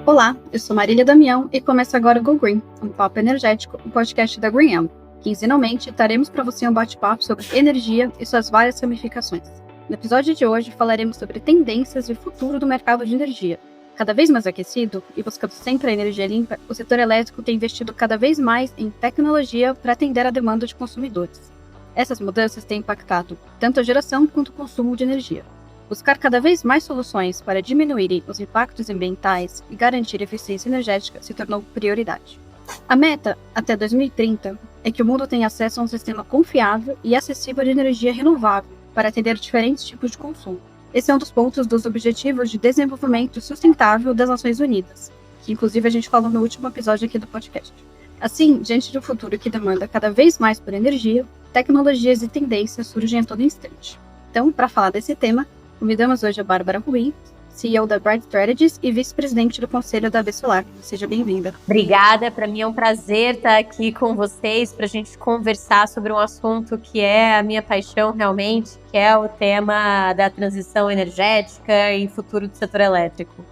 Olá, eu sou Marília Damião e começa agora o Go Green, um papo energético, um podcast da Green Amp. Quinzenalmente, traremos para você um bate-papo sobre energia e suas várias ramificações. No episódio de hoje, falaremos sobre tendências e futuro do mercado de energia. Cada vez mais aquecido e buscando sempre a energia limpa, o setor elétrico tem investido cada vez mais em tecnologia para atender a demanda de consumidores. Essas mudanças têm impactado tanto a geração quanto o consumo de energia. Buscar cada vez mais soluções para diminuir os impactos ambientais e garantir eficiência energética se tornou prioridade. A meta, até 2030, é que o mundo tenha acesso a um sistema confiável e acessível de energia renovável para atender diferentes tipos de consumo. Esse é um dos pontos dos Objetivos de Desenvolvimento Sustentável das Nações Unidas, que inclusive a gente falou no último episódio aqui do podcast. Assim, diante de um futuro que demanda cada vez mais por energia, tecnologias e tendências surgem a todo instante. Então, para falar desse tema, convidamos hoje a Bárbara Ruim, CEO da Bright Strategies e vice-presidente do Conselho da AB Solar. Seja bem-vinda. Obrigada, para mim é um prazer estar aqui com vocês para a gente conversar sobre um assunto que é a minha paixão realmente, que é o tema da transição energética e futuro do setor elétrico.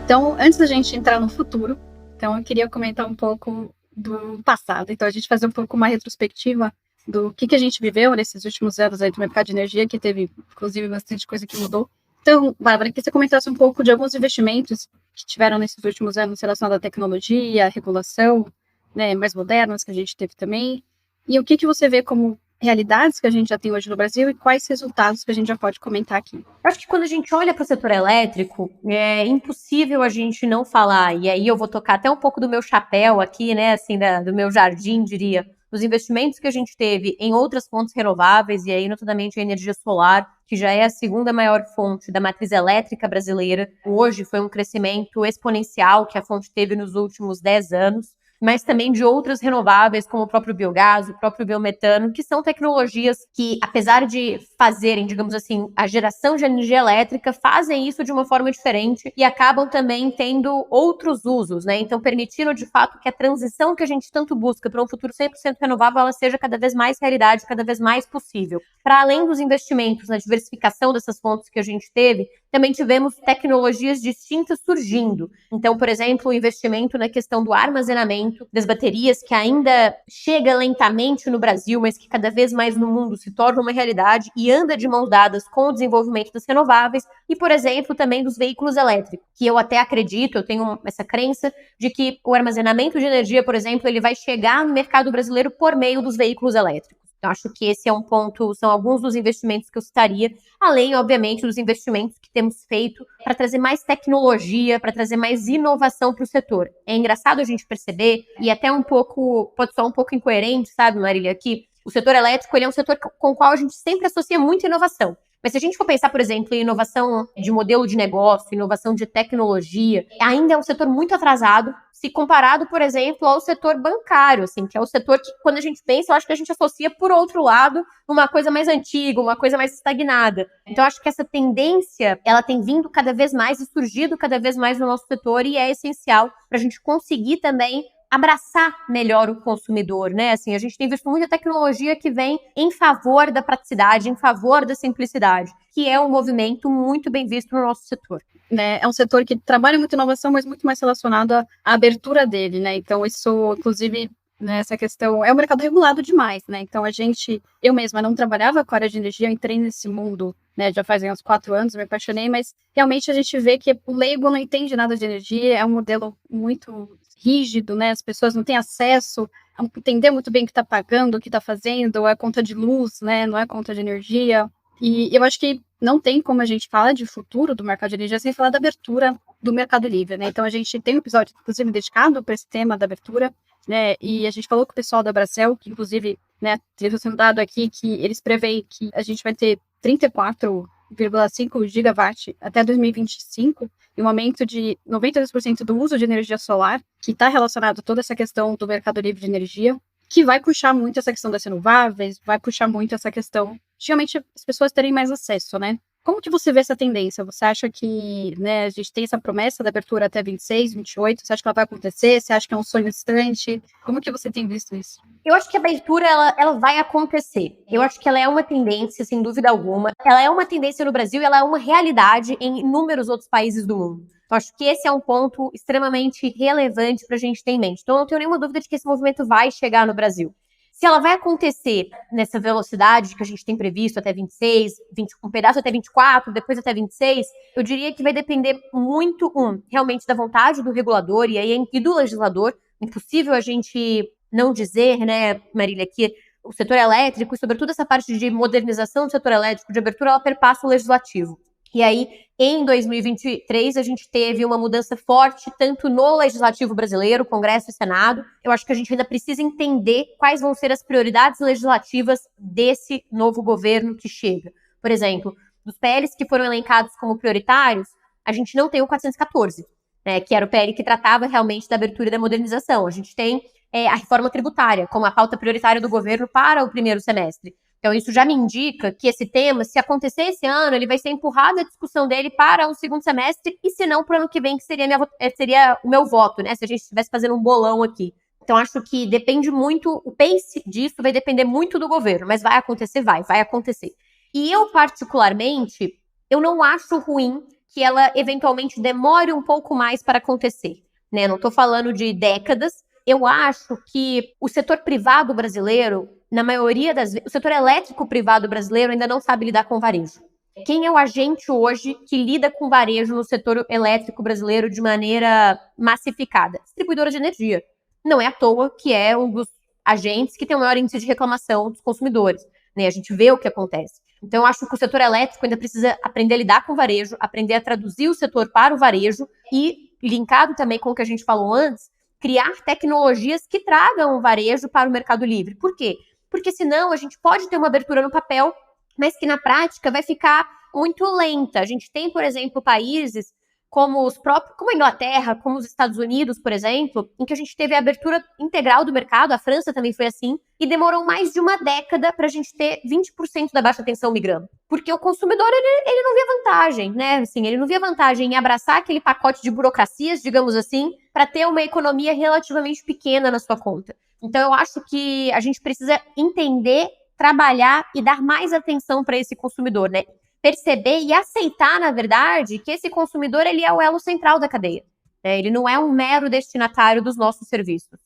Então, antes da gente entrar no futuro, eu queria comentar um pouco do passado. Então, a gente fazer um pouco uma retrospectiva do que a gente viveu nesses últimos anos aí do mercado de energia, que teve, inclusive, bastante coisa que mudou. Então, Bárbara, que você comentasse um pouco de alguns investimentos que tiveram nesses últimos anos relacionados à tecnologia, à regulação, né, mais modernas que a gente teve também, e o que você vê como realidades que a gente já tem hoje no Brasil e quais resultados que a gente já pode comentar aqui. Eu acho que quando a gente olha para o setor elétrico, é impossível a gente não falar, e aí eu vou tocar até um pouco do meu chapéu aqui, né, assim, do meu jardim, diria, dos investimentos que a gente teve em outras fontes renováveis, e aí notadamente a energia solar, que já é a segunda maior fonte da matriz elétrica brasileira. Hoje foi um crescimento exponencial que a fonte teve nos últimos 10 anos, mas também de outras renováveis, como o próprio biogás, o próprio biometano, que são tecnologias que, apesar de fazerem, digamos assim, a geração de energia elétrica, fazem isso de uma forma diferente e acabam também tendo outros usos, né? Então, permitindo, de fato, que a transição que a gente tanto busca para um futuro 100% renovável, ela seja cada vez mais realidade, cada vez mais possível. Para além dos investimentos na diversificação dessas fontes que a gente teve, também tivemos tecnologias distintas surgindo. Então, por exemplo, o investimento na questão do armazenamento das baterias, que ainda chega lentamente no Brasil, mas que cada vez mais no mundo se torna uma realidade e anda de mãos dadas com o desenvolvimento das renováveis, e, por exemplo, também dos veículos elétricos, que eu até acredito, eu tenho essa crença de que o armazenamento de energia, por exemplo, ele vai chegar no mercado brasileiro por meio dos veículos elétricos. Eu acho que esse é um ponto, são alguns dos investimentos que eu citaria, além, obviamente, dos investimentos que temos feito para trazer mais tecnologia, para trazer mais inovação para o setor. É engraçado a gente perceber, e até um pouco, pode soar um pouco incoerente, sabe, Marília, que o setor elétrico ele é um setor com o qual a gente sempre associa muita inovação. Mas se a gente for pensar, por exemplo, em inovação de modelo de negócio, inovação de tecnologia, ainda é um setor muito atrasado, se comparado, por exemplo, ao setor bancário, assim, que é o setor que, quando a gente pensa, eu acho que a gente associa, por outro lado, uma coisa mais antiga, uma coisa mais estagnada. Então, eu acho que essa tendência, ela tem vindo cada vez mais e surgido cada vez mais no nosso setor e é essencial para a gente conseguir também abraçar melhor o consumidor, né? Assim, a gente tem visto muita tecnologia que vem em favor da praticidade, em favor da simplicidade, que é um movimento muito bem visto no nosso setor. É um setor que trabalha muito inovação, mas muito mais relacionado à abertura dele, né? Então, isso, inclusive, nessa questão, é um mercado regulado demais, né? Então, eu mesma não trabalhava com a área de energia, eu entrei nesse mundo, né, já fazem uns 4 anos, me apaixonei, mas realmente a gente vê que o leigo não entende nada de energia, é um modelo muito rígido, né? As pessoas não têm acesso a entender muito bem o que está pagando, o que está fazendo, é conta de luz, né? Não é conta de energia. E eu acho que não tem como a gente falar de futuro do mercado de energia sem falar da abertura do mercado livre, né? Então, a gente tem um episódio, inclusive, dedicado para esse tema da abertura, né? E a gente falou com o pessoal da Bracel, que, inclusive, né, teve um dado aqui que eles preveem que a gente vai ter 34,5 gigawatt até 2025, e um aumento de 92% do uso de energia solar, que está relacionado a toda essa questão do mercado livre de energia, que vai puxar muito essa questão das renováveis, vai puxar muito essa questão de realmente as pessoas terem mais acesso, né? Como que você vê essa tendência? Você acha que, né, a gente tem essa promessa da abertura até 26, 28, você acha que ela vai acontecer? Você acha que é um sonho distante? Como que você tem visto isso? Eu acho que a abertura, ela vai acontecer. Eu acho que ela é uma tendência, sem dúvida alguma. Ela é uma tendência no Brasil e ela é uma realidade em inúmeros outros países do mundo. Eu acho que esse é um ponto extremamente relevante para a gente ter em mente. Então, eu não tenho nenhuma dúvida de que esse movimento vai chegar no Brasil. Se ela vai acontecer nessa velocidade que a gente tem previsto até 26, um pedaço até 24, depois até 26, eu diria que vai depender muito, realmente da vontade do regulador e do legislador. Impossível a gente não dizer, né, Marília, que o setor elétrico, e sobretudo essa parte de modernização do setor elétrico, de abertura, ela perpassa o legislativo. E aí, em 2023, a gente teve uma mudança forte, tanto no Legislativo brasileiro, Congresso e Senado. Eu acho que a gente ainda precisa entender quais vão ser as prioridades legislativas desse novo governo que chega. Por exemplo, dos PLs que foram elencados como prioritários, a gente não tem o 414, né, que era o PL que tratava realmente da abertura e da modernização. A gente tem a reforma tributária como a pauta prioritária do governo para o primeiro semestre. Então, isso já me indica que esse tema, se acontecer esse ano, ele vai ser empurrado a discussão dele para um segundo semestre, e se não, para o ano que vem, que seria o meu voto, né? Se a gente estivesse fazendo um bolão aqui. Então, acho que depende muito, o pace disso vai depender muito do governo, mas vai acontecer, vai acontecer. E eu, particularmente, eu não acho ruim que ela, eventualmente, demore um pouco mais para acontecer, né? Não estou falando de décadas. Eu acho que o setor privado brasileiro, na maioria das vezes, o setor elétrico privado brasileiro ainda não sabe lidar com varejo. Quem é o agente hoje que lida com varejo no setor elétrico brasileiro de maneira massificada? Distribuidora de energia. Não é à toa que é um dos agentes que tem o maior índice de reclamação dos consumidores, né? A gente vê o que acontece. Então, eu acho que o setor elétrico ainda precisa aprender a lidar com o varejo, aprender a traduzir o setor para o varejo e, linkado também com o que a gente falou antes, criar tecnologias que tragam o varejo para o mercado livre. Por quê? Porque senão a gente pode ter uma abertura no papel, mas que na prática vai ficar muito lenta. A gente tem, por exemplo, países como como a Inglaterra, como os Estados Unidos, por exemplo, em que a gente teve a abertura integral do mercado, a França também foi assim, e demorou mais de uma década para a gente ter 20% da baixa tensão migrando. Porque o consumidor, ele não via vantagem, né? Assim, ele não via vantagem em abraçar aquele pacote de burocracias, digamos assim, para ter uma economia relativamente pequena na sua conta. Então, eu acho que a gente precisa entender, trabalhar e dar mais atenção para esse consumidor, né? Perceber e aceitar, na verdade, que esse consumidor, ele é o elo central da cadeia, né? Ele não é um mero destinatário dos nossos serviços.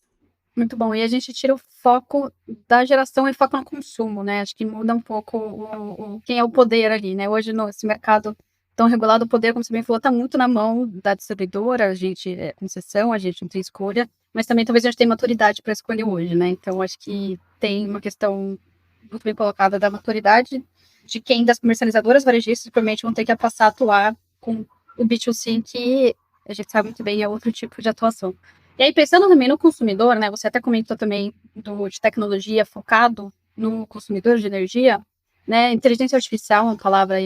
Muito bom. E a gente tira o foco da geração e foca no consumo, né? Acho que muda um pouco quem é o poder ali, né? Hoje, nesse mercado tão regulado, o poder, como você bem falou, está muito na mão da distribuidora. A gente é concessão, a gente não tem escolha, mas também talvez a gente tenha maturidade para escolher hoje, né? Então, acho que tem uma questão muito bem colocada da maturidade de quem das comercializadoras varejistas provavelmente vão ter que passar a atuar com o B2C, que a gente sabe muito bem é outro tipo de atuação. E aí, pensando também no consumidor, né? Você até comentou também de tecnologia focado no consumidor de energia, né? Inteligência artificial é uma palavra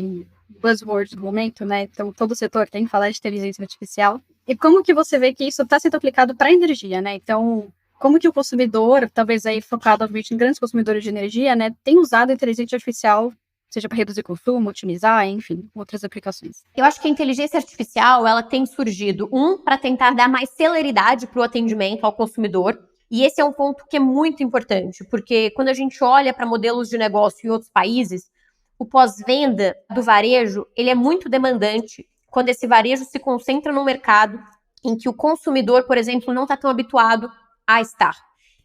buzzword do momento, né? Então, todo setor tem que falar de inteligência artificial. E como que você vê que isso está sendo aplicado para a energia, né? Então, como que o consumidor, talvez aí focado obviamente em grandes consumidores de energia, né, tem usado a inteligência artificial, seja para reduzir consumo, otimizar, enfim, outras aplicações? Eu acho que a inteligência artificial, ela tem surgido, para tentar dar mais celeridade para o atendimento ao consumidor, e esse é um ponto que é muito importante, porque quando a gente olha para modelos de negócio em outros países, o pós-venda do varejo, ele é muito demandante quando esse varejo se concentra no mercado em que o consumidor, por exemplo, não está tão habituado a estar.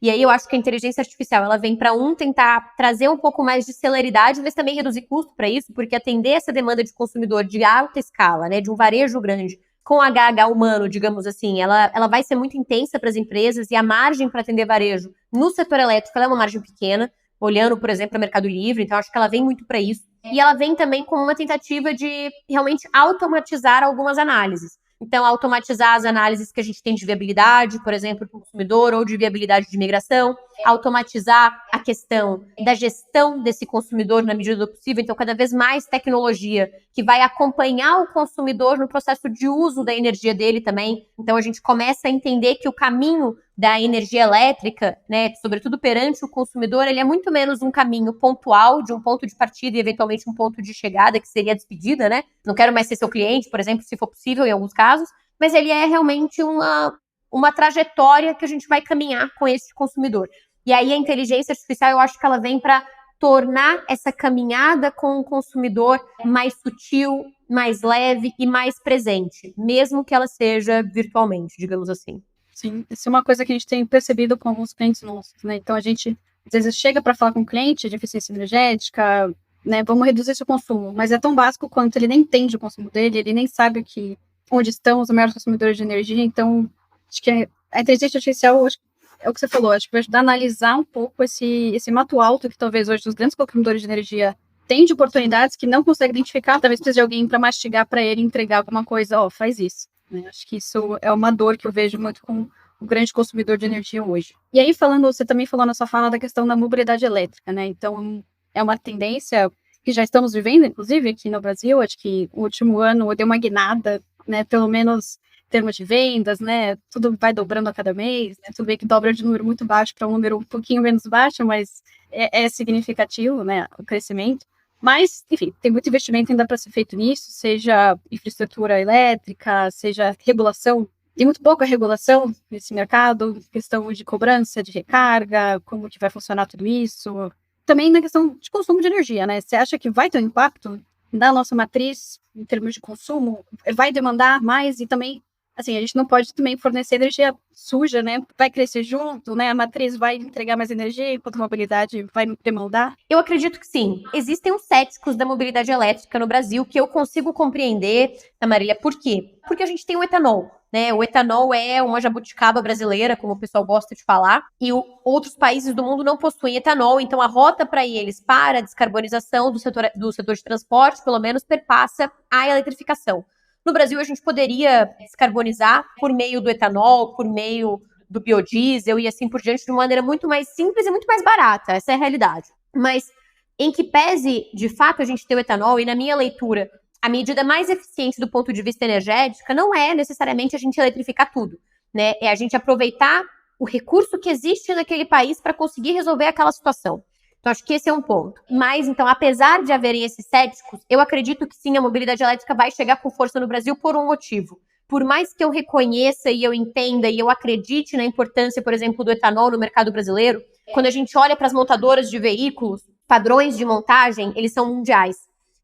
E aí eu acho que a inteligência artificial, ela vem para tentar trazer um pouco mais de celeridade, mas também reduzir custo para isso, porque atender essa demanda de consumidor de alta escala, né, de um varejo grande, com HH humano, digamos assim, ela vai ser muito intensa para as empresas, e a margem para atender varejo no setor elétrico ela é uma margem pequena, olhando, por exemplo, para o Mercado Livre, então acho que ela vem muito para isso. E ela vem também como uma tentativa de realmente automatizar algumas análises. Então, automatizar as análises que a gente tem de viabilidade, por exemplo, para o consumidor, ou de viabilidade de migração. automatizar a questão da gestão desse consumidor na medida do possível, então cada vez mais tecnologia que vai acompanhar o consumidor no processo de uso da energia dele também. Então a gente começa a entender que o caminho da energia elétrica, né, sobretudo perante o consumidor, ele é muito menos um caminho pontual de um ponto de partida e eventualmente um ponto de chegada, que seria a despedida, né? Não quero mais ser seu cliente, por exemplo, se for possível em alguns casos, mas ele é realmente uma trajetória que a gente vai caminhar com esse consumidor. E aí a inteligência artificial, eu acho que ela vem para tornar essa caminhada com o consumidor mais sutil, mais leve e mais presente, mesmo que ela seja virtualmente, digamos assim. Sim, isso é uma coisa que a gente tem percebido com alguns clientes nossos, né? Então, a gente, às vezes, chega para falar com o cliente de eficiência energética, né? Vamos reduzir seu consumo, mas é tão básico quanto ele nem entende o consumo dele, ele nem sabe onde estão os maiores consumidores de energia. Então, acho que a inteligência artificial, acho, é o que você falou, acho que vai ajudar a analisar um pouco esse mato alto que talvez hoje os grandes consumidores de energia têm de oportunidades que não consegue identificar, talvez precise de alguém para mastigar para ele, entregar alguma coisa, faz isso. Né? Acho que isso é uma dor que eu vejo muito com o grande consumidor de energia hoje. E aí, você também falou na sua fala da questão da mobilidade elétrica, né? Então, é uma tendência que já estamos vivendo, inclusive, aqui no Brasil. Acho que o último ano deu uma guinada, né? Pelo menos em termos de vendas, né? Tudo vai dobrando a cada mês, né? Tudo bem que dobra de número muito baixo para um número um pouquinho menos baixo, mas é significativo, né? O crescimento. Mas, enfim, tem muito investimento ainda para ser feito nisso, seja infraestrutura elétrica, seja regulação. Tem muito pouca regulação nesse mercado, questão de cobrança, de recarga, como que vai funcionar tudo isso. Também na questão de consumo de energia, né? Você acha que vai ter um impacto na nossa matriz em termos de consumo? Vai demandar mais e também, assim, a gente não pode também fornecer energia suja, né? Vai crescer junto, né? A matriz vai entregar mais energia enquanto a mobilidade vai demandar? Eu acredito que sim. Existem os céticos da mobilidade elétrica no Brasil que eu consigo compreender, Marília, por quê? Porque a gente tem o etanol, né? O etanol é uma jabuticaba brasileira, como o pessoal gosta de falar, e outros países do mundo não possuem etanol, então a rota para eles para a descarbonização do setor de transporte, pelo menos, perpassa a eletrificação. No Brasil, a gente poderia descarbonizar por meio do etanol, por meio do biodiesel e assim por diante, de uma maneira muito mais simples e muito mais barata. Essa é a realidade. Mas, em que pese, de fato, a gente ter o etanol, e na minha leitura, a medida mais eficiente do ponto de vista energético não é necessariamente a gente eletrificar tudo, né? É a gente aproveitar o recurso que existe naquele país para conseguir resolver aquela situação. Então, acho que esse é um ponto. Mas, então, apesar de haverem esses céticos, eu acredito que sim, a mobilidade elétrica vai chegar com força no Brasil por um motivo. Por mais que eu reconheça e eu entenda e eu acredite na importância, por exemplo, do etanol no mercado brasileiro, quando a gente olha para as montadoras de veículos, padrões de montagem, eles são mundiais.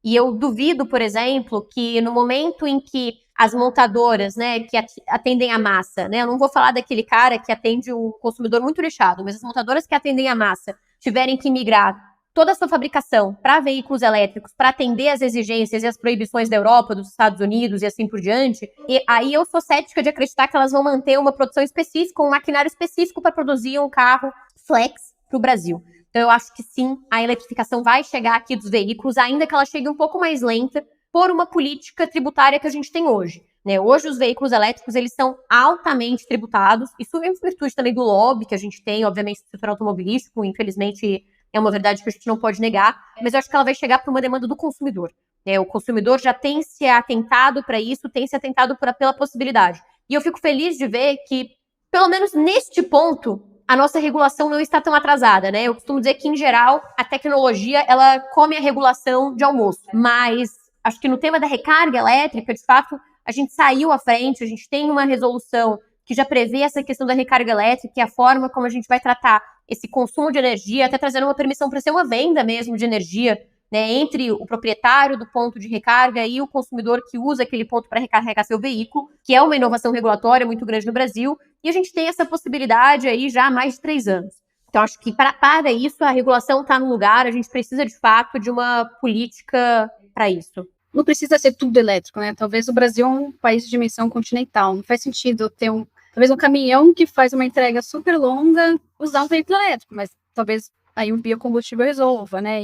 E eu duvido, por exemplo, que no momento em que as montadoras, né, que atendem a massa, né, eu não vou falar daquele cara que atende um consumidor muito nichado, mas as montadoras que atendem a massa tiverem que migrar toda a sua fabricação para veículos elétricos, para atender às exigências e às proibições da Europa, dos Estados Unidos e assim por diante, e aí eu sou cética de acreditar que elas vão manter uma produção específica, um maquinário específico para produzir um carro flex para o Brasil. Então eu acho que sim, a eletrificação vai chegar aqui dos veículos, ainda que ela chegue um pouco mais lenta, por uma política tributária que a gente tem hoje. Né? Hoje os veículos elétricos eles são altamente tributados, isso em virtude também do lobby que a gente tem, obviamente, no setor automobilístico, infelizmente é uma verdade que a gente não pode negar, mas eu acho que ela vai chegar por uma demanda do consumidor. Né? O consumidor já tem se atentado para isso, tem se atentado pela possibilidade. E eu fico feliz de ver que, pelo menos neste ponto, a nossa regulação não está tão atrasada, né? Eu costumo dizer que, em geral, a tecnologia, ela come a regulação de almoço. Mas acho que no tema da recarga elétrica, de fato, a gente saiu à frente, a gente tem uma resolução que já prevê essa questão da recarga elétrica e a forma como a gente vai tratar esse consumo de energia, até trazendo uma permissão para ser uma venda mesmo de energia, né, entre o proprietário do ponto de recarga e o consumidor que usa aquele ponto para recarregar seu veículo, que é uma inovação regulatória muito grande no Brasil, e a gente tem essa possibilidade aí já há mais de 3 anos. Então, acho que para isso a regulação está no lugar, a gente precisa de fato de uma política para isso. Não precisa ser tudo elétrico, né? Talvez o Brasil é um país de dimensão continental, não faz sentido ter talvez um caminhão que faz uma entrega super longa usar um veículo elétrico, mas talvez aí um biocombustível resolva, né?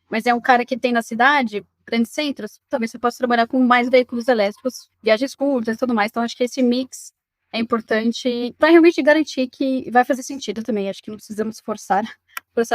Mas é um cara que tem na cidade, grandes centros, talvez você possa trabalhar com mais veículos elétricos, viagens curtas e tudo mais. Então, acho que esse mix é importante para realmente garantir que vai fazer sentido também. Acho que não precisamos forçar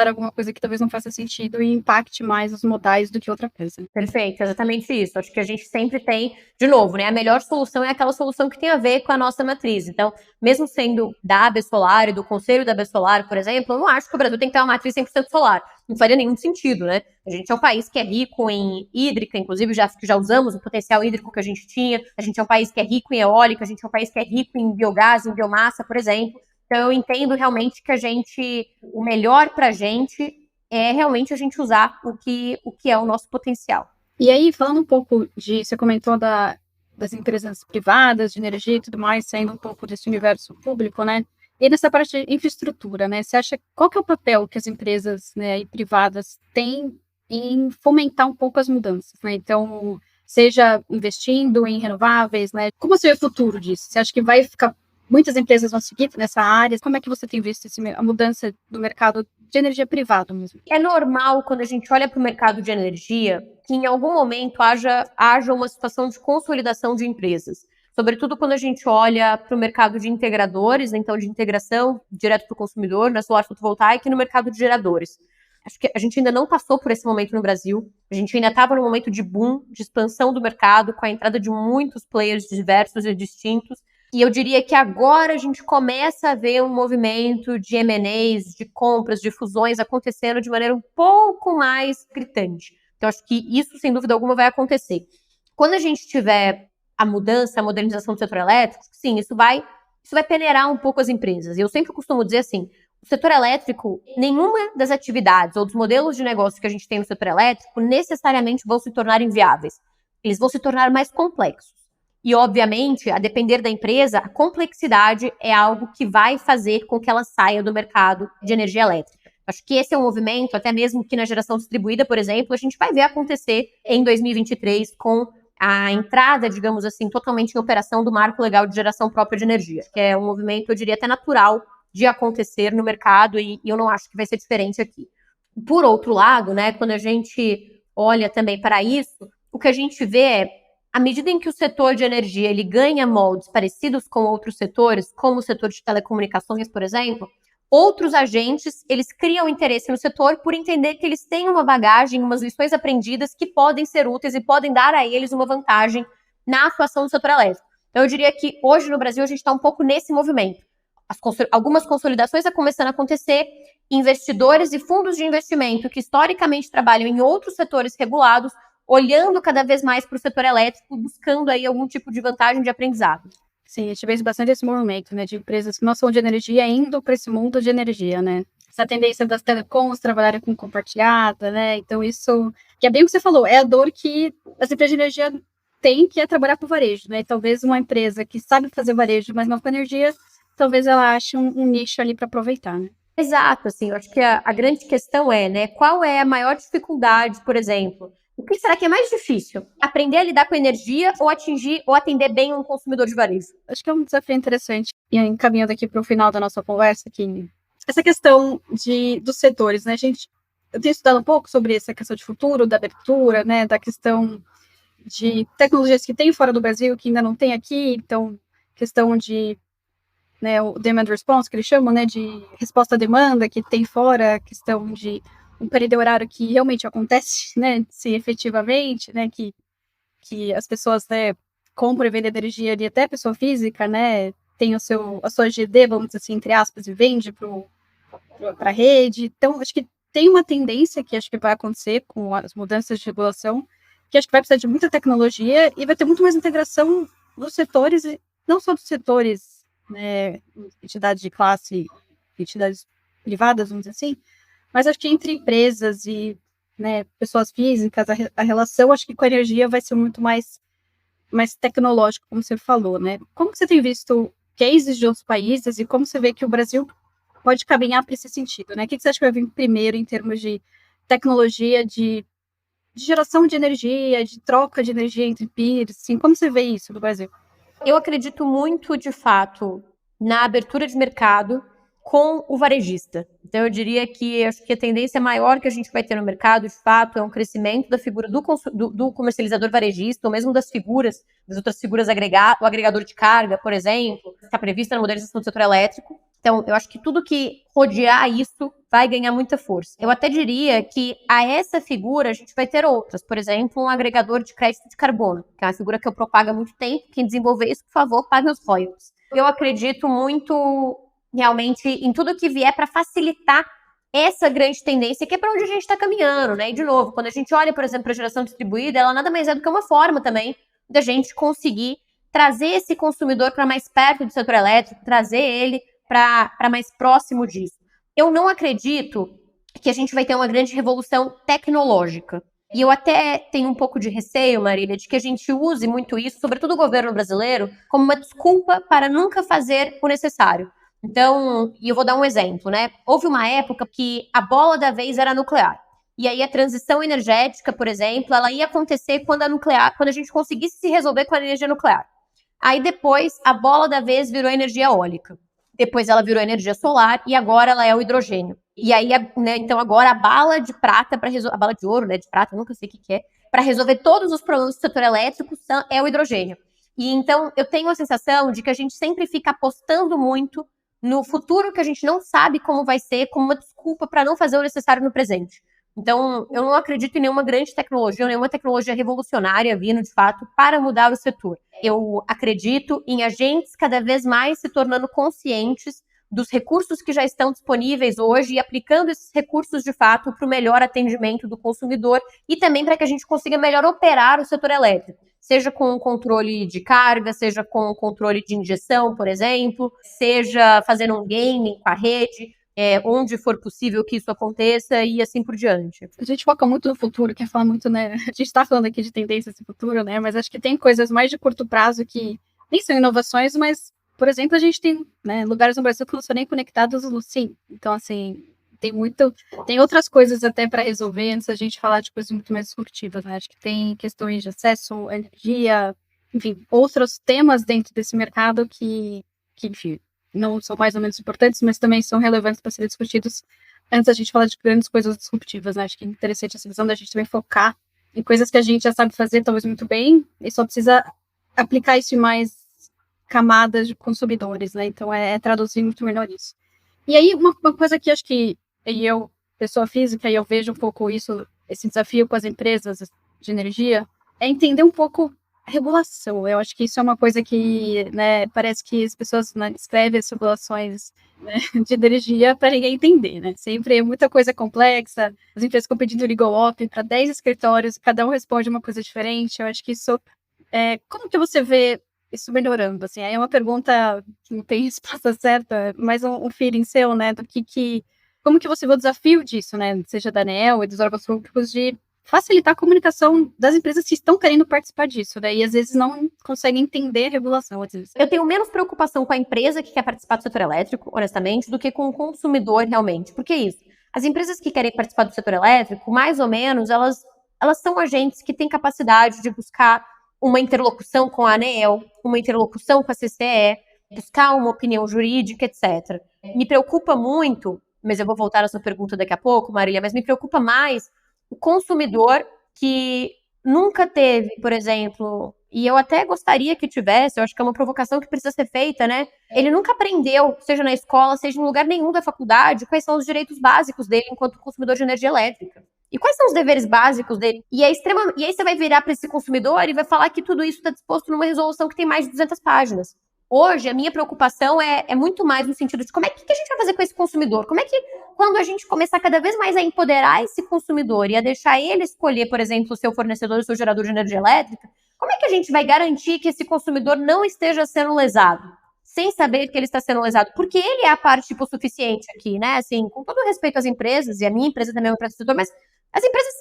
alguma coisa que talvez não faça sentido e impacte mais os modais do que outra coisa. Perfeito, exatamente isso. Acho que a gente sempre tem, de novo, né? A melhor solução é aquela solução que tem a ver com a nossa matriz. Então, mesmo sendo da AB Solar e do conselho da AB Solar, por exemplo, eu não acho que o Brasil tem que ter uma matriz 100% solar. Não faria nenhum sentido, né? A gente é um país que é rico em hídrica, inclusive já usamos o potencial hídrico que a gente tinha. A gente é um país que é rico em eólica, a gente é um país que é rico em biogás, em biomassa, por exemplo. Então, eu entendo realmente que o melhor pra gente é realmente a gente usar o que é o nosso potencial. E aí, falando um pouco você comentou das empresas privadas de energia e tudo mais, saindo um pouco desse universo público, né? E nessa parte de infraestrutura, né? Você acha, qual que é o papel que as empresas, né, e privadas têm em fomentar um pouco as mudanças, né? Então, seja investindo em renováveis, né? Como você vê o futuro disso? Você acha que vai ficar muitas empresas vão seguir nessa área? Como é que você tem visto a mudança do mercado de energia privado mesmo? É normal, quando a gente olha para o mercado de energia, que em algum momento haja uma situação de consolidação de empresas. Sobretudo quando a gente olha para o mercado de integradores, então de integração direto para o consumidor, na solar fotovoltaica e no mercado de geradores. Acho que a gente ainda não passou por esse momento no Brasil. A gente ainda estava no momento de boom, de expansão do mercado, com a entrada de muitos players diversos e distintos. E eu diria que agora a gente começa a ver um movimento de M&As, de compras, de fusões acontecendo de maneira um pouco mais gritante. Então, acho que isso, sem dúvida alguma, vai acontecer. Quando a gente tiver a mudança, a modernização do setor elétrico, sim, isso vai peneirar um pouco as empresas. E eu sempre costumo dizer assim, o setor elétrico, nenhuma das atividades ou dos modelos de negócio que a gente tem no setor elétrico necessariamente vão se tornar inviáveis. Eles vão se tornar mais complexos. E, obviamente, a depender da empresa, a complexidade é algo que vai fazer com que ela saia do mercado de energia elétrica. Acho que esse é um movimento, até mesmo que na geração distribuída, por exemplo, a gente vai ver acontecer em 2023 com a entrada, digamos assim, totalmente em operação do marco legal de geração própria de energia, que é um movimento, eu diria, até natural de acontecer no mercado e eu não acho que vai ser diferente aqui. Por outro lado, né, quando a gente olha também para isso, o que a gente vê é à medida em que o setor de energia ele ganha moldes parecidos com outros setores, como o setor de telecomunicações, por exemplo, outros agentes eles criam interesse no setor por entender que eles têm uma bagagem, umas lições aprendidas que podem ser úteis e podem dar a eles uma vantagem na atuação do setor elétrico. Então, eu diria que hoje no Brasil a gente está um pouco nesse movimento. Algumas consolidações estão começando a acontecer, investidores e fundos de investimento que historicamente trabalham em outros setores regulados olhando cada vez mais para o setor elétrico, buscando aí algum tipo de vantagem de aprendizado. Sim, a gente vê bastante esse movimento, né, de empresas que não são de energia indo para esse mundo de energia, né? Essa tendência das telecoms trabalharem com compartilhada, né? Então isso, que é bem o que você falou, é a dor que as empresas de energia têm, que é trabalhar com varejo, né? Talvez uma empresa que sabe fazer varejo, mas não com energia, talvez ela ache um nicho ali para aproveitar, né? Exato, assim, eu acho que a grande questão é, né, qual é a maior dificuldade, por exemplo? O que será que é mais difícil? Aprender a lidar com energia ou atingir ou atender bem um consumidor de varejo? Acho que é um desafio interessante. E encaminhando aqui para o final da nossa conversa, aqui, essa questão dos setores, né, gente? Eu tenho estudado um pouco sobre essa questão de futuro, da abertura, né, da questão de tecnologias que tem fora do Brasil, que ainda não tem aqui, então, questão de, né, o demand response, que eles chamam, né, de resposta à demanda, que tem fora, questão de um período horário que realmente acontece, né, se efetivamente, né, que as pessoas, né, compram e vendem energia ali, até pessoa física, né, tem a sua GD, vamos dizer assim, entre aspas, e vende para a rede. Então, acho que tem uma tendência que acho que vai acontecer com as mudanças de regulação, que acho que vai precisar de muita tecnologia e vai ter muito mais integração dos setores, não só dos setores, né, entidades de classe, entidades privadas, vamos dizer assim, mas acho que entre empresas e, né, pessoas físicas, a relação, acho que com a energia vai ser muito mais tecnológico, como você falou, né? Como que você tem visto cases de outros países e como você vê que o Brasil pode caminhar para esse sentido, né? O que você acha que vai vir primeiro em termos de tecnologia, de geração de energia, de troca de energia entre peers, assim, como você vê isso no Brasil? Eu acredito muito, de fato, na abertura de mercado com o varejista. Então, eu diria que acho que a tendência maior que a gente vai ter no mercado, de fato, é um crescimento da figura do comercializador varejista, ou mesmo das outras figuras o agregador de carga, por exemplo, que está prevista na modernização do setor elétrico. Então, eu acho que tudo que rodear isso vai ganhar muita força. Eu até diria que a essa figura a gente vai ter outras. Por exemplo, um agregador de crédito de carbono, que é uma figura que eu propago há muito tempo. Quem desenvolver isso, por favor, pague os royalties. Eu acredito muito, realmente, em tudo que vier para facilitar essa grande tendência, que é para onde a gente está caminhando, né? E, de novo, quando a gente olha, por exemplo, para a geração distribuída, ela nada mais é do que uma forma também da gente conseguir trazer esse consumidor para mais perto do setor elétrico, trazer ele para mais próximo disso. Eu não acredito que a gente vai ter uma grande revolução tecnológica. E eu até tenho um pouco de receio, Marília, de que a gente use muito isso, sobretudo o governo brasileiro, como uma desculpa para nunca fazer o necessário. Então, e eu vou dar um exemplo, né? Houve uma época que a bola da vez era nuclear. E aí a transição energética, por exemplo, ela ia acontecer quando a gente conseguisse se resolver com a energia nuclear. Aí depois a bola da vez virou energia eólica. Depois ela virou energia solar e agora ela é o hidrogênio. E aí, né, então agora a bala de prata a bala de ouro, né, de prata, eu nunca sei o que é, para resolver todos os problemas do setor elétrico é o hidrogênio. E então eu tenho a sensação de que a gente sempre fica apostando muito no futuro que a gente não sabe como vai ser, como uma desculpa para não fazer o necessário no presente. Então, eu não acredito em nenhuma grande tecnologia, nenhuma tecnologia revolucionária vindo, de fato, para mudar o setor. Eu acredito em agentes cada vez mais se tornando conscientes dos recursos que já estão disponíveis hoje e aplicando esses recursos, de fato, para o melhor atendimento do consumidor e também para que a gente consiga melhor operar o setor elétrico. Seja com o controle de carga, seja com o controle de injeção, por exemplo, seja fazendo um gaming com a rede, onde for possível que isso aconteça e assim por diante. A gente foca muito no futuro, quer falar muito, né? A gente está falando aqui de tendências do futuro, né? Mas acho que tem coisas mais de curto prazo que nem são inovações, mas, por exemplo, a gente tem, né, lugares no Brasil que não são nem conectados no SIM. Então, assim, tem outras coisas até para resolver antes da gente falar de coisas muito mais disruptivas, né? Acho que tem questões de acesso à energia, enfim, outros temas dentro desse mercado que enfim, não são mais ou menos importantes, mas também são relevantes para serem discutidos antes da gente falar de grandes coisas disruptivas, né? Acho que é interessante essa visão da gente também focar em coisas que a gente já sabe fazer, talvez muito bem, e só precisa aplicar isso em mais camadas de consumidores, né? Então, é traduzir muito melhor isso. E aí, uma coisa que acho que eu, pessoa física, e eu vejo um pouco isso, esse desafio com as empresas de energia, é entender um pouco regulação. Eu acho que isso é uma coisa que, né, parece que as pessoas, né, escrevem as regulações, né, de energia para ninguém entender, né? Sempre é muita coisa complexa, as empresas ficam pedindo legal op para 10 escritórios, cada um responde uma coisa diferente. Eu acho que isso, como que você vê isso melhorando? Assim, aí é uma pergunta que não tem resposta certa, mas um feeling seu, né, do como que você vê o desafio disso, né, seja da ANEEL e dos órgãos públicos, de facilitar a comunicação das empresas que estão querendo participar disso, né? E às vezes não conseguem entender a regulação. Eu tenho menos preocupação com a empresa que quer participar do setor elétrico, honestamente, do que com o consumidor realmente. Por que isso? As empresas que querem participar do setor elétrico, mais ou menos, elas são agentes que têm capacidade de buscar uma interlocução com a ANEEL, uma interlocução com a CCE, buscar uma opinião jurídica, etc. Me preocupa muito, mas eu vou voltar à sua pergunta daqui a pouco, Marília, mas me preocupa mais o consumidor que nunca teve, por exemplo, e eu até gostaria que tivesse, eu acho que é uma provocação que precisa ser feita, né? Ele nunca aprendeu, seja na escola, seja em lugar nenhum da faculdade, quais são os direitos básicos dele enquanto consumidor de energia elétrica. E quais são os deveres básicos dele? E aí você vai virar para esse consumidor e vai falar que tudo isso está disposto numa resolução que tem mais de 200 páginas. Hoje, a minha preocupação é muito mais no sentido de como é que a gente vai fazer com esse consumidor? Como é que, quando a gente começar cada vez mais a empoderar esse consumidor e a deixar ele escolher, por exemplo, o seu fornecedor, o seu gerador de energia elétrica, como é que a gente vai garantir que esse consumidor não esteja sendo lesado? Sem saber que ele está sendo lesado, porque ele é a parte hipossuficiente aqui, né? Assim, com todo respeito às empresas, e a minha empresa também é uma empresa do setor, mas as empresas,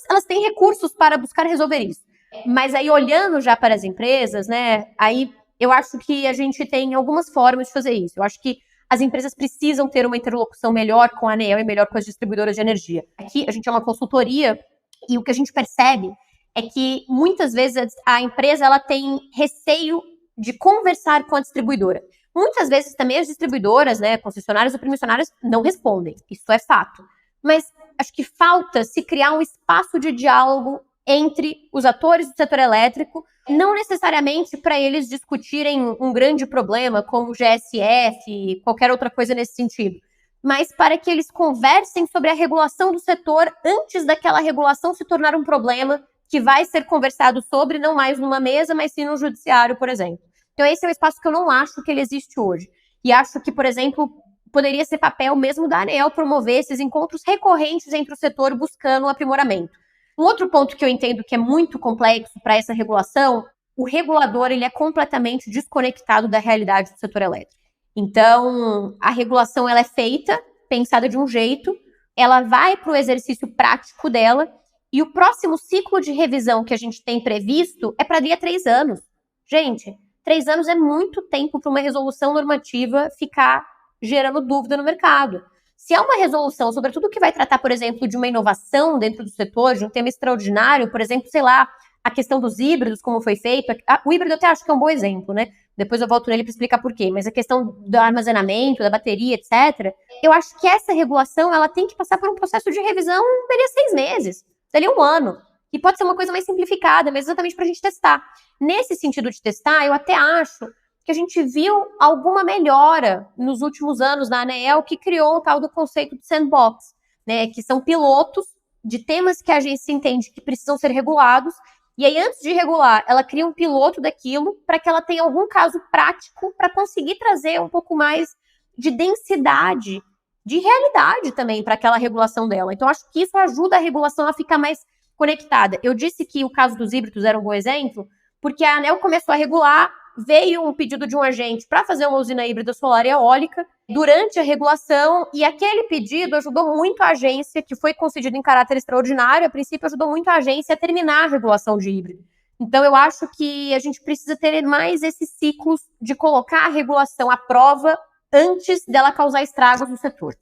elas têm recursos para buscar resolver isso. Mas aí, olhando já para as empresas, né, aí eu acho que a gente tem algumas formas de fazer isso. Eu acho que as empresas precisam ter uma interlocução melhor com a ANEEL e melhor com as distribuidoras de energia. Aqui, a gente é uma consultoria e o que a gente percebe é que, muitas vezes, a empresa ela tem receio de conversar com a distribuidora. Muitas vezes também as distribuidoras, né, concessionárias ou permissionárias não respondem, isso é fato. Mas acho que falta se criar um espaço de diálogo entre os atores do setor elétrico, não necessariamente para eles discutirem um grande problema como GSF, qualquer outra coisa nesse sentido, mas para que eles conversem sobre a regulação do setor antes daquela regulação se tornar um problema que vai ser conversado sobre, não mais numa mesa, mas sim no judiciário, por exemplo. Então esse é um espaço que eu não acho que ele existe hoje. E acho que, por exemplo, poderia ser papel mesmo da ANEEL promover esses encontros recorrentes entre o setor buscando um aprimoramento. Um outro ponto que eu entendo que é muito complexo para essa regulação, o regulador ele é completamente desconectado da realidade do setor elétrico. Então, a regulação ela é feita, pensada de um jeito, ela vai para o exercício prático dela, e o próximo ciclo de revisão que a gente tem previsto é para daqui a 3 anos. Gente, 3 anos é muito tempo para uma resolução normativa ficar gerando dúvida no mercado. Se é uma resolução, sobretudo que vai tratar, por exemplo, de uma inovação dentro do setor, de um tema extraordinário, por exemplo, sei lá, a questão dos híbridos, como foi feito. O híbrido eu até acho que é um bom exemplo, né? Depois eu volto nele para explicar por quê. Mas a questão do armazenamento, da bateria, etc. Eu acho que essa regulação, ela tem que passar por um processo de revisão, seria 6 meses, seria 1 ano. E pode ser uma coisa mais simplificada, mas exatamente para a gente testar. Nesse sentido de testar, eu até acho que a gente viu alguma melhora nos últimos anos na ANEEL, que criou o tal do conceito de sandbox, né? Que são pilotos de temas que a agência entende que precisam ser regulados. E aí, antes de regular, ela cria um piloto daquilo para que ela tenha algum caso prático para conseguir trazer um pouco mais de densidade, de realidade também para aquela regulação dela. Então, acho que isso ajuda a regulação a ficar mais conectada. Eu disse que o caso dos híbridos era um bom exemplo, porque a ANEEL começou a regular, veio um pedido de um agente para fazer uma usina híbrida solar e eólica durante a regulação, e aquele pedido ajudou muito a agência, que foi concedido em caráter extraordinário, a princípio ajudou muito a agência a terminar a regulação de híbrido. Então eu acho que a gente precisa ter mais esses ciclos de colocar a regulação à prova antes dela causar estragos no setor.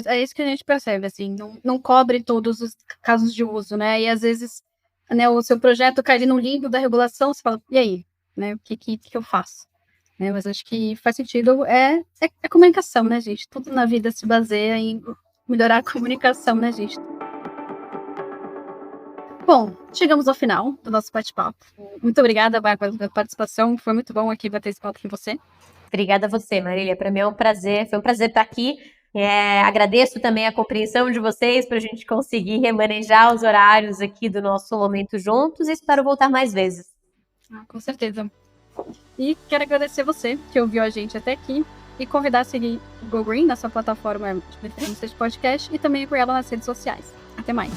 É isso que a gente percebe, assim, não cobre todos os casos de uso, né? E às vezes, né, o seu projeto cai ali no limbo da regulação, você fala, e aí? Né, o que eu faço? Né, mas acho que faz sentido, é comunicação, né, gente? Tudo na vida se baseia em melhorar a comunicação, né, gente? Bom, chegamos ao final do nosso bate-papo. Muito obrigada, Bárbara, pela participação. Foi muito bom aqui bater esse papo com você. Obrigada a você, Marília. Para mim é um prazer. Foi um prazer estar aqui. Agradeço também a compreensão de vocês para a gente conseguir remanejar os horários aqui do nosso momento juntos e espero voltar mais vezes. Com certeza. E quero agradecer você que ouviu a gente até aqui e convidar a seguir o Go Green na sua plataforma de preferência de podcast e também por ela nas redes sociais. Até mais.